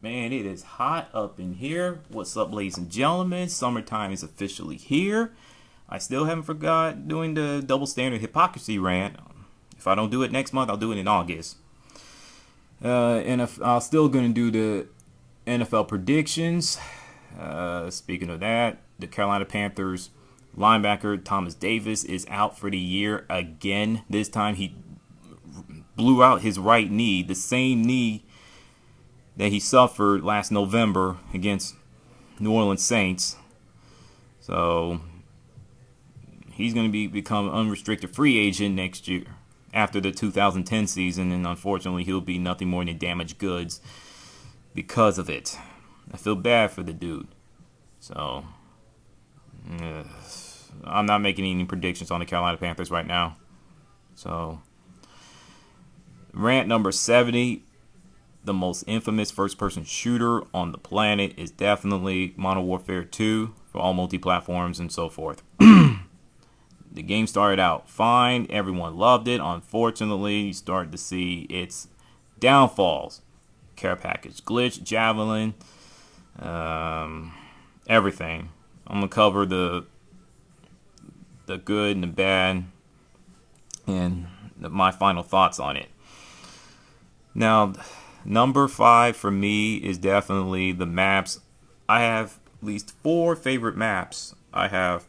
Man, it is hot up in here. What's up, ladies and gentlemen? Summertime is officially here. I still haven't forgot doing the double standard hypocrisy rant. If I don't do it next month, I'll do it in August. And if I'm still going to do the NFL predictions. Speaking of that, the Carolina Panthers linebacker Thomas Davis is out for the year again. This time he blew out his right knee, the same knee that he suffered last November against New Orleans Saints. So he's going to become an unrestricted free agent next year after the 2010 season, and unfortunately he'll be nothing more than damaged goods because of it. I feel bad for the dude. So I'm not making any predictions on the Carolina Panthers right now. So rant number 70. The most infamous first-person shooter on the planet is definitely Modern Warfare 2 for all multi-platforms and so forth. The game started out fine. Everyone loved it. Unfortunately, you started to see its downfalls. Care package glitch, javelin, everything. I'm going to cover the good and the bad and my final thoughts on it. Now, number 5 for me is definitely the maps. I have at least 4 favorite maps. I have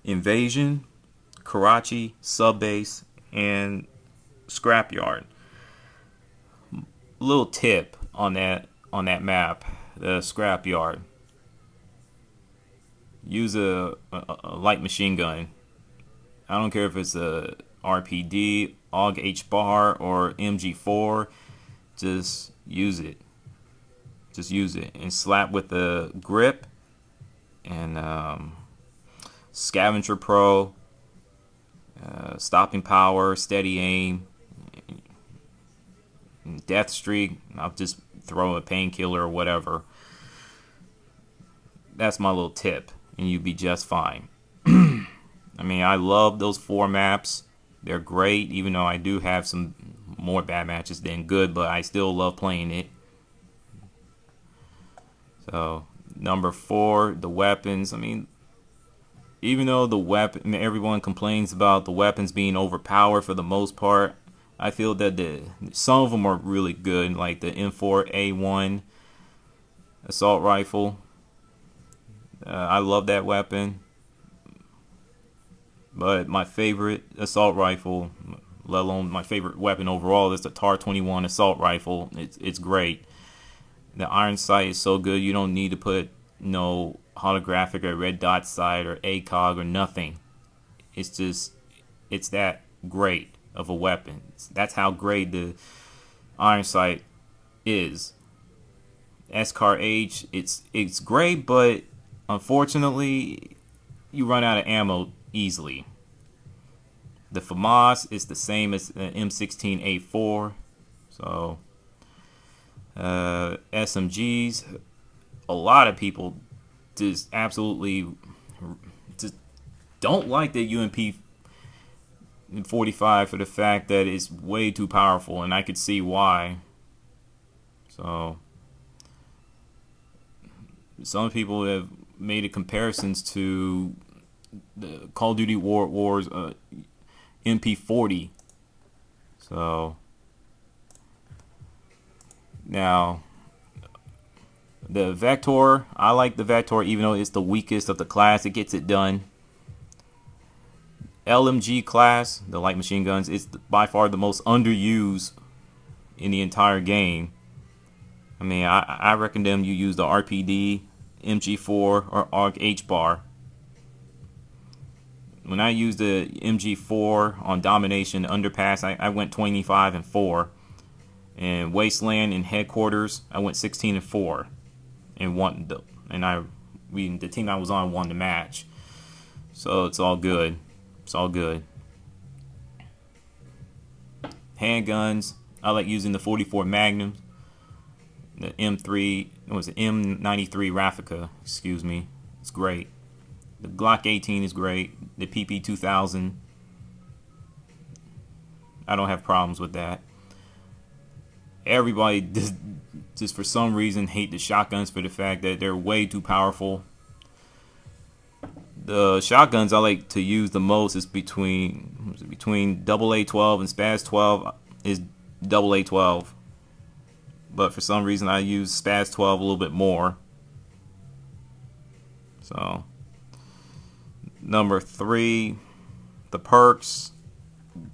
Invasion, Karachi, Subbase, and Scrapyard. Little tip on that map, the Scrapyard. Use a light machine gun. I don't care if it's a RPD, AUG H-bar, or MG4. Just use it. Just use it. And slap with the grip and Scavenger Pro, stopping power, steady aim, death streak. I'll just throw a painkiller or whatever. That's my little tip, and you'll be just fine. I mean, I love those 4 maps. They're great, even though I do have some more bad matches than good, but I still love playing it. So, number 4, the weapons. I mean, even though everyone complains about the weapons being overpowered for the most part, I feel that some of them are really good, like the M4A1 assault rifle. I love that weapon. But my favorite assault rifle, let alone my favorite weapon overall, is the TAR-21 assault rifle. It's great. The iron sight is so good, you don't need to put no holographic or red dot sight or ACOG or nothing. It's that great of a weapon. That's how great the iron sight is. SCAR H, it's great, but unfortunately you run out of ammo easily. The FAMAS is the same as the M16A4. So SMGs, a lot of people just absolutely just don't like the UMP 45 for the fact that it's way too powerful, and I could see why. So some people have made comparisons to the Call of Duty Wars MP40. So now the Vector, I like the Vector even though it's the weakest of the class. It gets it done. LMG class, the light machine guns, is by far the most underused in the entire game. I mean, I recommend you use the RPD, MG4, or AUG H-bar. When I used the MG4 on Domination Underpass, I went 25 and 4. And Wasteland and Headquarters, I went 16 and 4. And the team I was on won the match. So it's all good. It's all good. Handguns, I like using the 44 Magnum, the M93 Raffica, excuse me. It's great. The Glock 18 is great. The PP 2000, I don't have problems with that. Everybody just for some reason hate the shotguns for the fact that they're way too powerful. The shotguns I like to use the most is between double A12 and Spaz 12 is double A12. But for some reason I use Spaz 12 a little bit more. So number 3, the perks.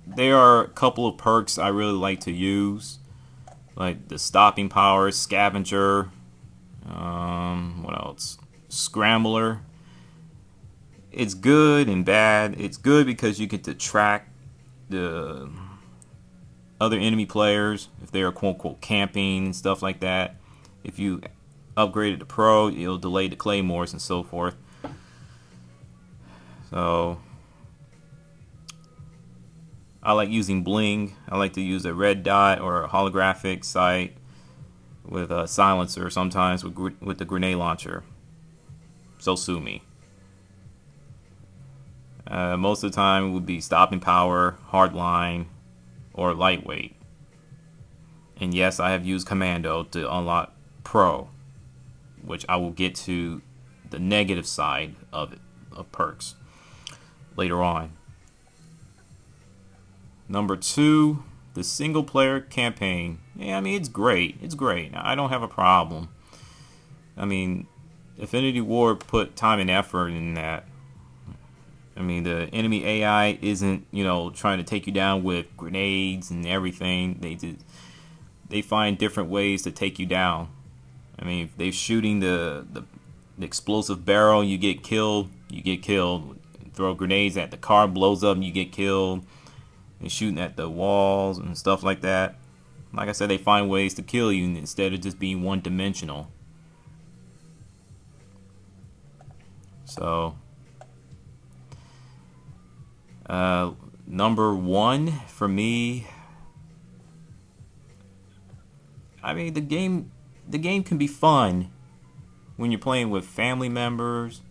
There are a couple of perks I really like to use, like the stopping power, scavenger, what else? Scrambler. It's good and bad. It's good because you get to track the other enemy players if they are quote unquote camping and stuff like that. If you upgrade it to pro, it'll delay the claymores and so forth. So I like using bling. I like to use a red dot or a holographic sight with a silencer, sometimes with the grenade launcher. So sue me. Most of the time it would be stopping power, hardline, or lightweight. And yes, I have used commando to unlock pro, which I will get to the negative side of it, of perks, later on. Number 2, the single player campaign. Yeah, I mean, it's great. It's great. I don't have a problem. I mean, Infinity Ward put time and effort in that. I mean, the enemy AI isn't, trying to take you down with grenades and everything. They find different ways to take you down. I mean, if they're shooting the explosive barrel, you get killed. You get killed. Throw grenades at the car, blows up, and you get killed. And shooting at the walls and stuff like that. Like I said, they find ways to kill you instead of just being one-dimensional. So number 1 for me, I mean, the game can be fun when you're playing with family members,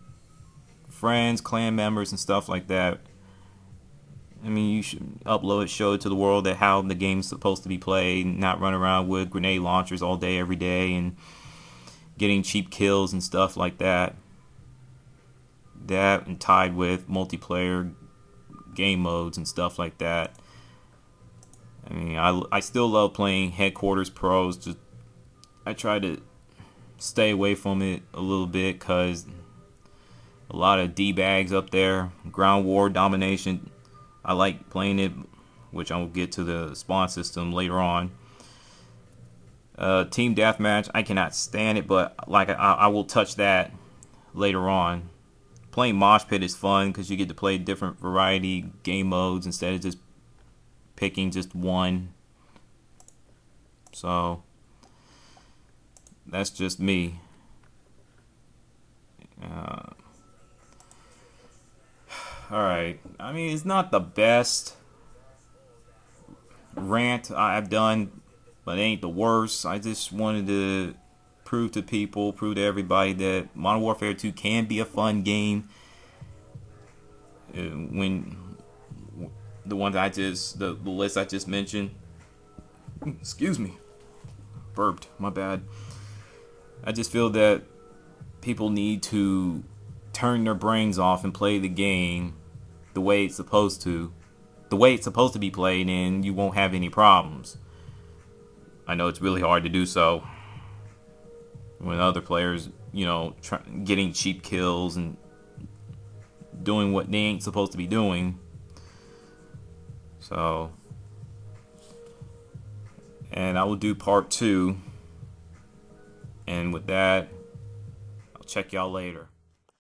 friends, clan members, and stuff like that. I mean, you should upload it, show it to the world that how the game's supposed to be played, not run around with grenade launchers all day, every day, and getting cheap kills and stuff like that. That and tied with multiplayer game modes and stuff like that. I mean, I still love playing Headquarters Pros. Just I try to stay away from it a little bit because a lot of D-bags up there. Ground War Domination. I like playing it, which I will get to the spawn system later on. Team Deathmatch, I cannot stand it, but like I will touch that later on. Playing Mosh Pit is fun because you get to play different variety game modes instead of just picking just one. So that's just me. Alright, I mean, it's not the best rant I've done, but it ain't the worst. I just wanted to prove to people, prove to everybody that Modern Warfare 2 can be a fun game. When the ones the list I just mentioned, excuse me, burped, my bad. I just feel that people need to turn their brains off and play the game the way it's supposed to be played, and you won't have any problems. I know it's really hard to do so when other players, getting cheap kills and doing what they ain't supposed to be doing. So, and I will do part 2. And with that, I'll check y'all later.